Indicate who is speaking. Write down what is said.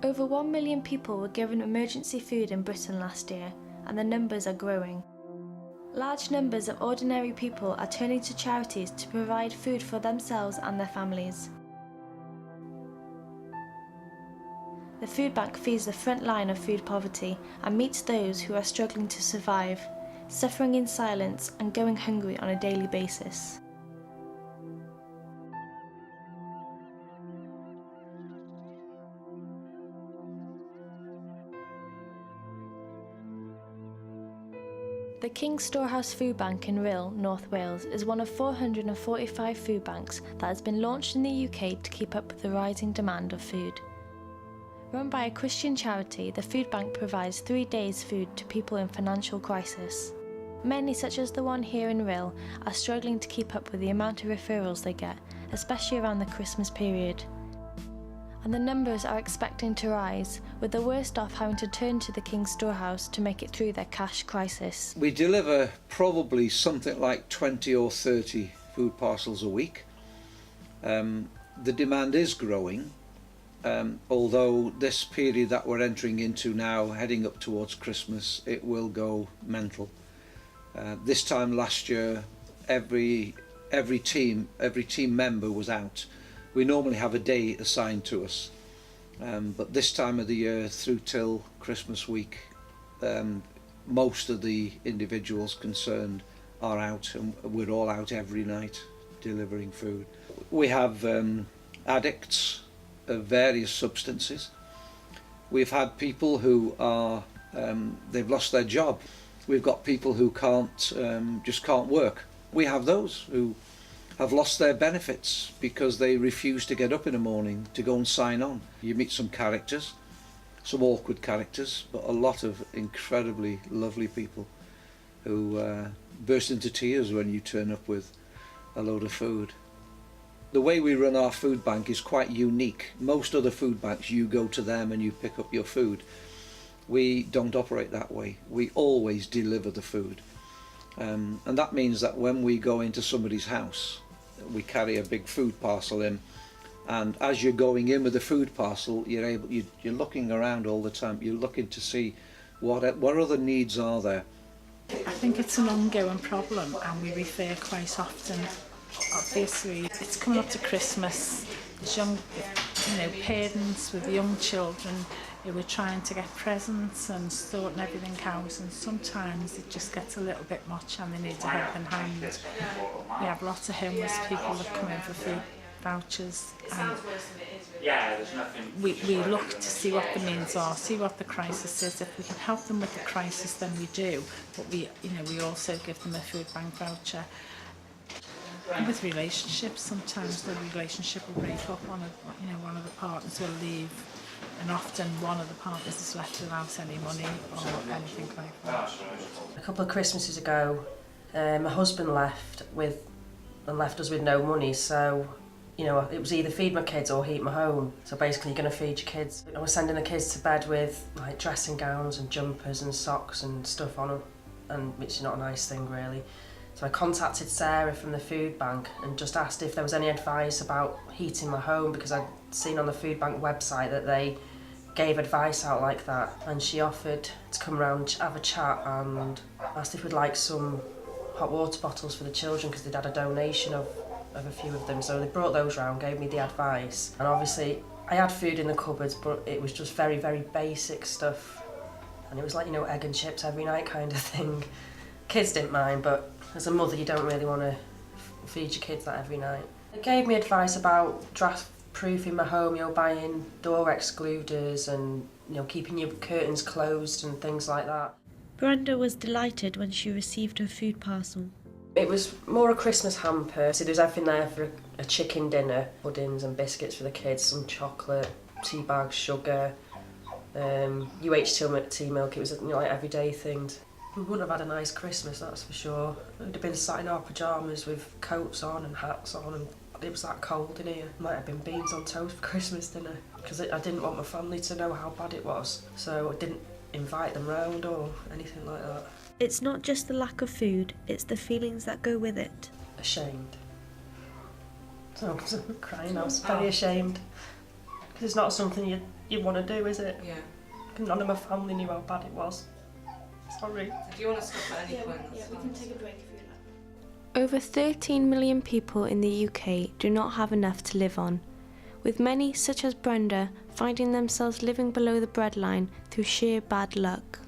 Speaker 1: Over 1 million people were given emergency food in Britain last year, and the numbers are growing. Large numbers of ordinary people are turning to charities to provide food for themselves and their families. The food bank feeds the front line of food poverty and meets those who are struggling to survive, suffering in silence and going hungry on a daily basis. The King's Storehouse Food Bank in Rhyl, North Wales is one of 445 food banks that has been launched in the UK to keep up with the rising demand of food. Run by a Christian charity, the food bank provides 3 days' food to people in financial crisis. Many, such as the one here in Rhyl, are struggling to keep up with the amount of referrals they get, especially around the Christmas period. And the numbers are expecting to rise, with the worst off having to turn to the King's Storehouse to make it through their cash crisis.
Speaker 2: We deliver probably something like 20 or 30 food parcels a week. The demand is growing, although this period that we're entering into now, heading up towards Christmas, it will go mental. This time last year, every team member was out. We normally have a day assigned to us, but this time of the year through till Christmas week, most of the individuals concerned are out, and we're all out every night delivering food. We have addicts of various substances. We've had people who are they've lost their job. We've got people who just can't work. We have those who have lost their benefits because they refuse to get up in the morning to go and sign on. You meet some characters, some awkward characters, but a lot of incredibly lovely people who burst into tears when you turn up with a load of food. The way we run our food bank is quite unique. Most other food banks, you go to them and you pick up your food. We don't operate that way. We always deliver the food. And that means that when we go into somebody's house, we carry a big food parcel in, and as you're going in with the food parcel, you're looking around all the time. You're looking to see what other needs are there.
Speaker 3: I think it's an ongoing problem, and we refer quite often. Obviously, it's coming up to Christmas. There's young, parents with young children who are trying to get presents and sorting everything out, and sometimes it just gets a little bit much and they need a helping hand. We have lots of homeless people that come in for food vouchers, and we look to see what the means are, see what the crisis is. If we can help them with the crisis, then we do, but we also give them a food bank voucher. And with relationships, sometimes the relationship will break up. One of the partners will leave, and often one of the partners is left without any money or anything like that.
Speaker 4: A couple of Christmases ago, my husband left us with no money, so it was either feed my kids or heat my home. So basically, you're going to feed your kids. I was sending the kids to bed with like dressing gowns and jumpers and socks and stuff on them, and which is not a nice thing really. So I contacted Sarah from the food bank and just asked if there was any advice about heating my home, because I'd seen on the food bank website that they gave advice out like that, and she offered to come around, have a chat, and asked if we'd like some hot water bottles for the children, because they'd had a donation of a few of them. So they brought those round, gave me the advice, and obviously I had food in the cupboards, but it was just very, very basic stuff, and it was like, egg and chips every night kind of thing. Kids didn't mind, but as a mother you don't really want to feed your kids that every night. They gave me advice about draft-proofing my home, buying door excluders and keeping your curtains closed and things like that.
Speaker 1: Brenda was delighted when she received her food parcel.
Speaker 4: It was more a Christmas hamper, so there's everything there for a chicken dinner, puddings and biscuits for the kids, some chocolate, tea bags, sugar, UHT milk. It was like everyday things. We wouldn't have had a nice Christmas, that's for sure. We'd have been sat in our pyjamas with coats on and hats on, and it was that cold in here. Might have been beans on toast for Christmas dinner, because I didn't want my family to know how bad it was, so I didn't invite them round or anything like that.
Speaker 1: It's not just the lack of food, it's the feelings that go with it.
Speaker 4: Ashamed. So I'm crying, I was very ashamed, because it's not something you want to do, is it?
Speaker 5: Yeah.
Speaker 4: None of my family knew how bad it was. Sorry.
Speaker 5: If you want to stop at any point,
Speaker 1: Yeah, we can take a break if you like.
Speaker 6: Over 13 million people in the UK do not have enough to live on, with many, such as Brenda, finding themselves living below the breadline through sheer bad luck.